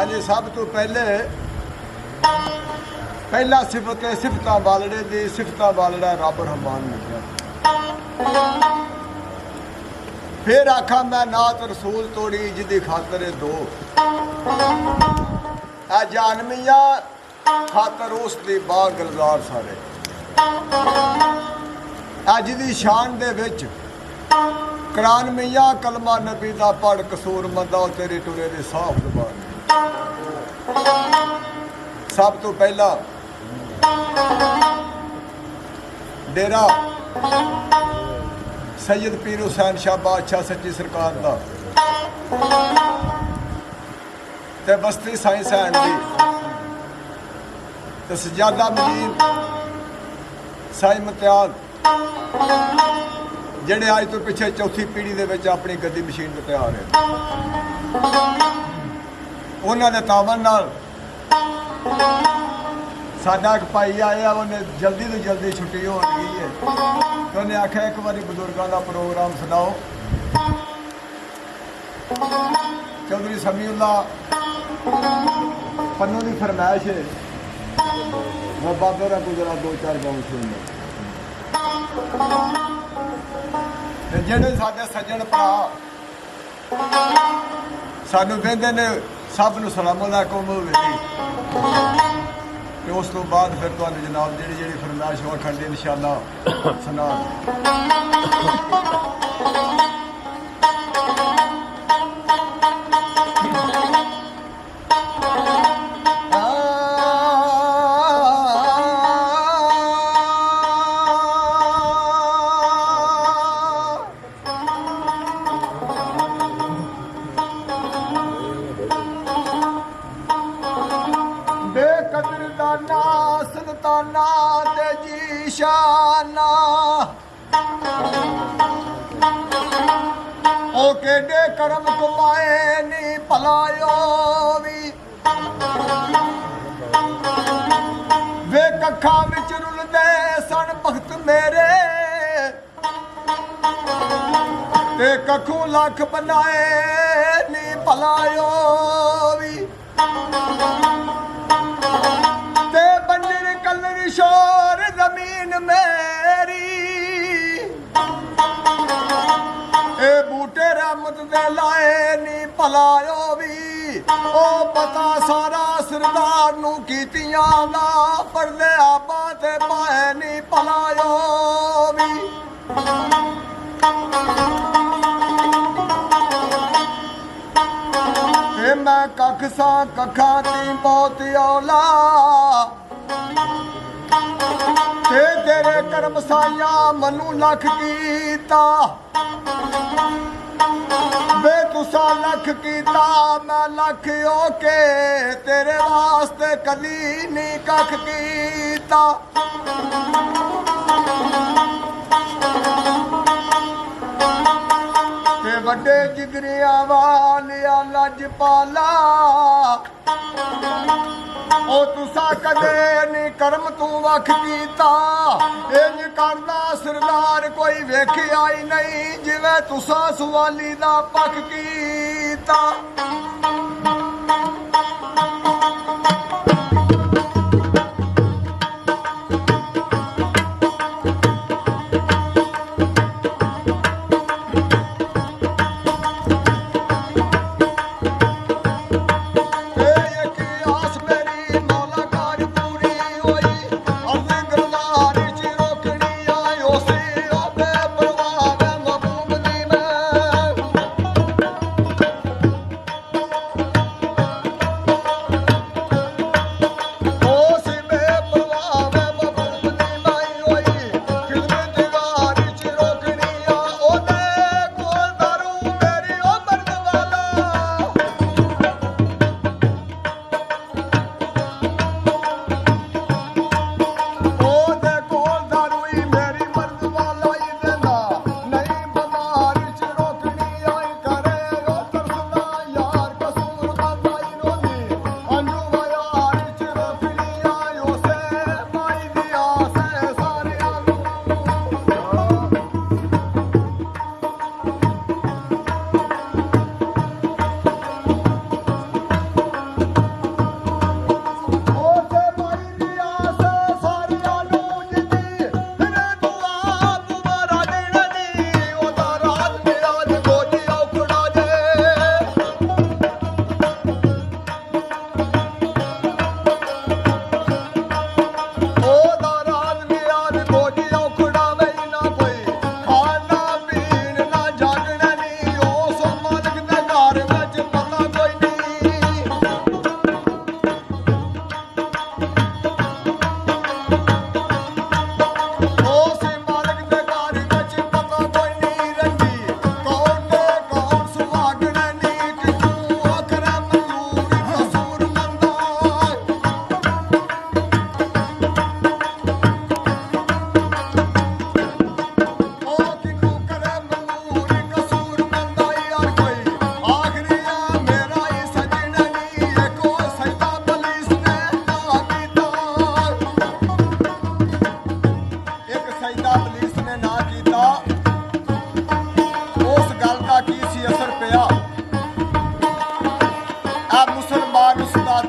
महाराज सब तो पहला सिफत है सिफत वालड़े दी सिफत वालड़ा रब रहमान लिखा। फिर आखा मैं नात रसूल तोड़ी जिदी खातर दो आ जानमिया खातर उस दी बाग गुलजार सारे अज दी शान दे विच कुरान मियाँ कलमा नबी दा पढ़ कसूर मंदा तेरे टुरे दे साफ जुबान। सब तो पहला डेरा सैयद पीर हुसैन शाह बादशाह सच्ची सरकार दा ते बस्ती साईं सैन दी ते सजादा मजीद साईं मुमताज ਜਿਹੜੇ ਅੱਜ ਤੋਂ ਪਿੱਛੇ ਚੌਥੀ ਪੀੜ੍ਹੀ ਦੇ ਵਿੱਚ ਆਪਣੀ ਗੱਦੀ ਮਸ਼ੀਨ ਤੇ ਤਿਆਰ ਹੈ। ਉਹਨਾਂ ਦੇ ਤਾਵਨ ਨਾਲ ਸਾਡਾ ਇੱਕ ਭਾਈ ਆਇਆ, ਉਹਨੇ ਜਲਦੀ ਤੋਂ ਜਲਦੀ ਛੁੱਟੀ ਹੋ ਗਈ ਹੈ ਤੇ ਉਹਨੇ ਆਖਿਆ ਇੱਕ ਵਾਰੀ ਬਜ਼ੁਰਗਾਂ ਦਾ ਪ੍ਰੋਗਰਾਮ ਸੁਣਾਓ। ਚੌਧਰੀ ਸਮੀਉੱਲਾ ਪੰਨੂ ਦੀ ਫਰਮਾਇਸ਼ ਹੈ ਮੈਂ ਬਾਬੇ ਦਾ ਗੁਜ਼ਰਾ ਦੋ ਚਾਰ ਗਾਉਂ ਸੁਣਨਾ। ਜਿਹੜੇ ਸਾਡੇ ਸੱਜਣ ਭਰਾ ਸਾਨੂੰ ਕਹਿੰਦੇ ਨੇ ਸਭ ਨੂੰ ਸਲਾਮ ਅਲੈਕੁਮ ਹੋਵੇ ਤੇ ਉਸ ਤੋਂ ਬਾਅਦ ਫਿਰ ਤੁਹਾਨੂੰ ਜਨਾਬ ਜਿਹੜੀ ਫਰਮਾਇਸ਼ ਹੋ ਖੰਡੇ ਇਨਸ਼ਾਅੱਲਾ ਸੁਣਾ। सुल्ताना ते जी शाना ओ केडे करम कमाए नी भलायो भी वे कखा विच रुलदे सन भगत मेरे ते कखू लख बनाए नी भलायो भी ते बंजर कलर शोर जमीन मेरी ए बूटे रहमत दे लाए नी भलायो भी ओ पता सारा सरदार नू कीतियां दा पड़दे आबा ते पाए नी भलायो भी। मैं कख सा कखा ती बहुत औला ते तेरे करम साइया मनु लख कीता बे तुसा लख कीता मैं लख ओके तेरे वास्ते कदी नहीं कख कीता। वड्डे जिगरिया वालिया लजपाला ओ तुसा कदे नी करम तू वख कीता इंज करदा सरदार कोई वेखिया ही नहीं जिवें तुसा सवाली दा पख कीता।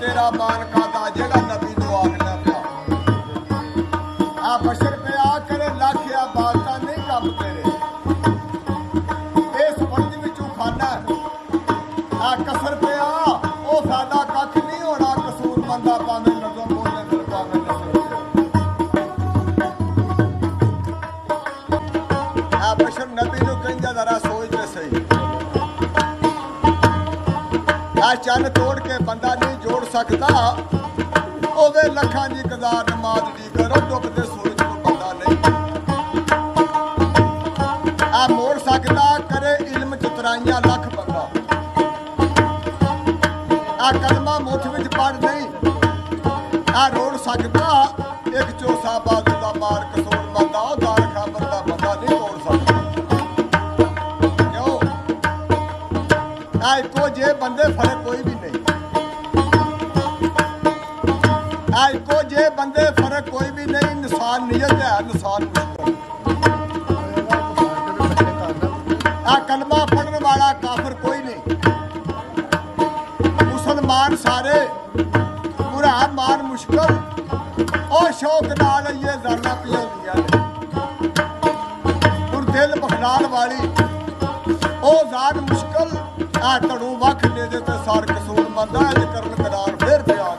तेरा मान खादा जेड़ा नबी नू आखना पिया आ बशर पिया करे लाखिया बाता नहीं कम तेरे इस फर्ज विचों खाना आ कसर पिया ओ फायदा कख नहीं होना कसूर मंदा पावे नजम बोले दिल पावे नसर आ बशर नबी नू कहंदा जरा सोच ते सही आ चन तोड़ के बंदा नहीं जोड़ सकता ओवे लखां दी कदार नमाज दी करो डुबदे सूरज को बंदा नहीं आ मोड़ सकता करे इल्म च तराइयां लख बंदा आ कलमा मुठ विच पढ़ नहीं आ रोड़ सकता एक चोसा बाजू दा मार कसूर बंदा ओ दार खाबर दा बंदा नहीं तोड़ सकता क्यों आ इको जे बंदे फर्क कोई भी नहीं को जे बंदे फर्क कोई भी नहीं इंसान नियत है इंसान आ कलमा पढ़ने वाला काफिर कोई नहीं मुसलमान सारे बुरा मान मुश्किल और शौक नाल ये जाना पिया दिल बखलाल वाली ओ जान मुश्किल आ तड़ू वख दे दे ते सार कसूर मंदा है करन करार फिर बयान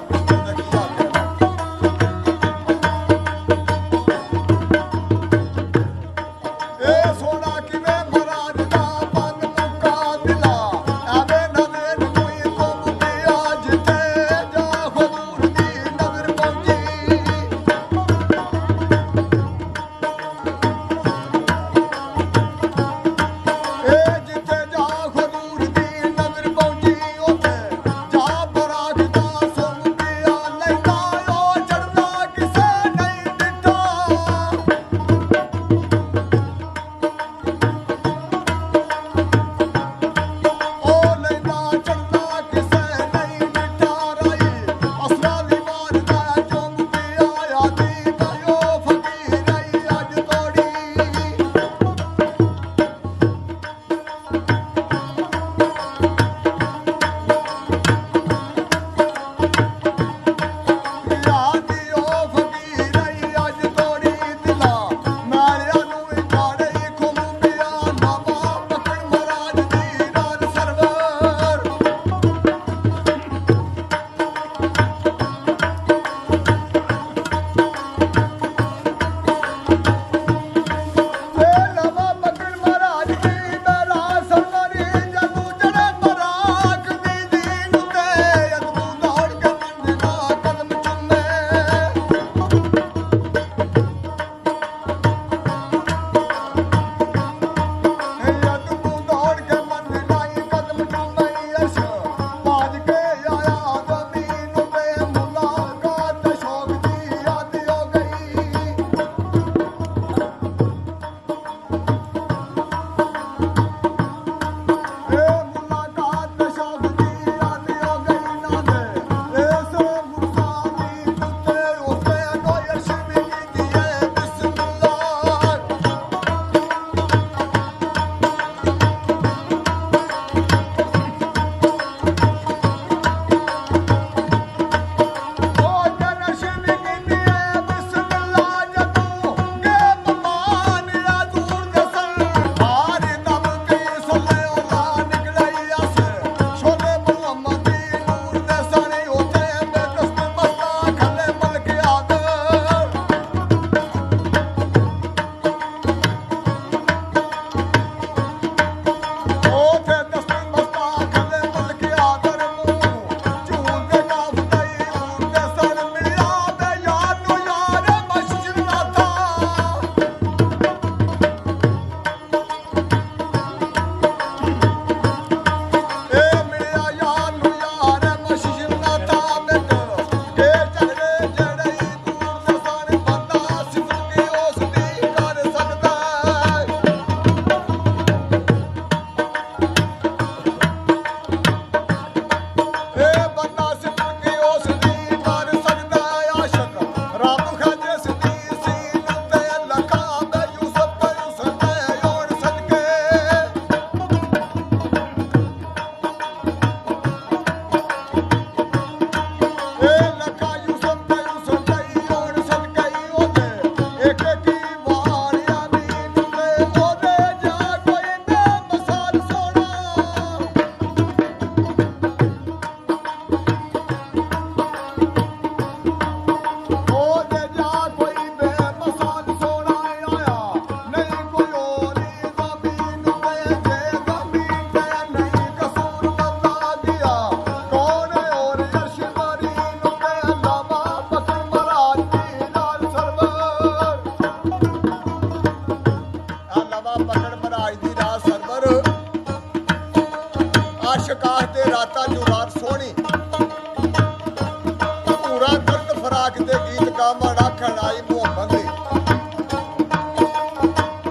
ਮੜਾ ਖੜਾਈ ਮੁਹੰਮਦ ਦੀ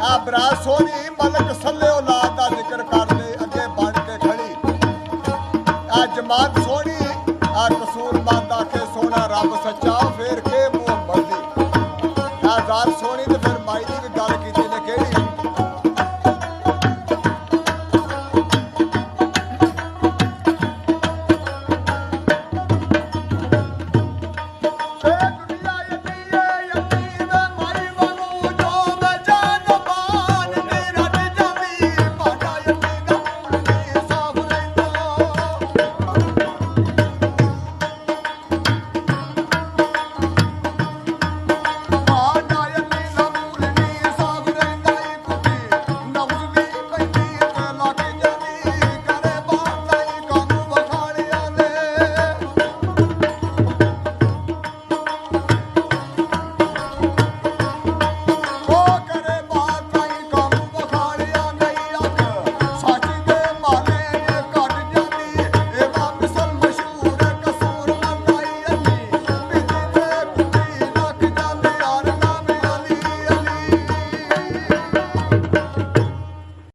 ਆ ਬਰਾ ਸੋਹਣੀ ਮਲਕ ਸੱਲੇ ਔਲਾਦ ਦਾ ਜ਼ਿਕਰ ਕਰਦੇ ਅੱਗੇ ਬਣ ਕੇ ਖੜੀ ਆ ਜਮਾਤ ਸੋਹਣੀ ਆ ਕਸੂਰ ਮੰਦ ਆਖੇ ਸੋਹਣਾ ਰੱਬ ਸੱਚਾ ਫੇਰ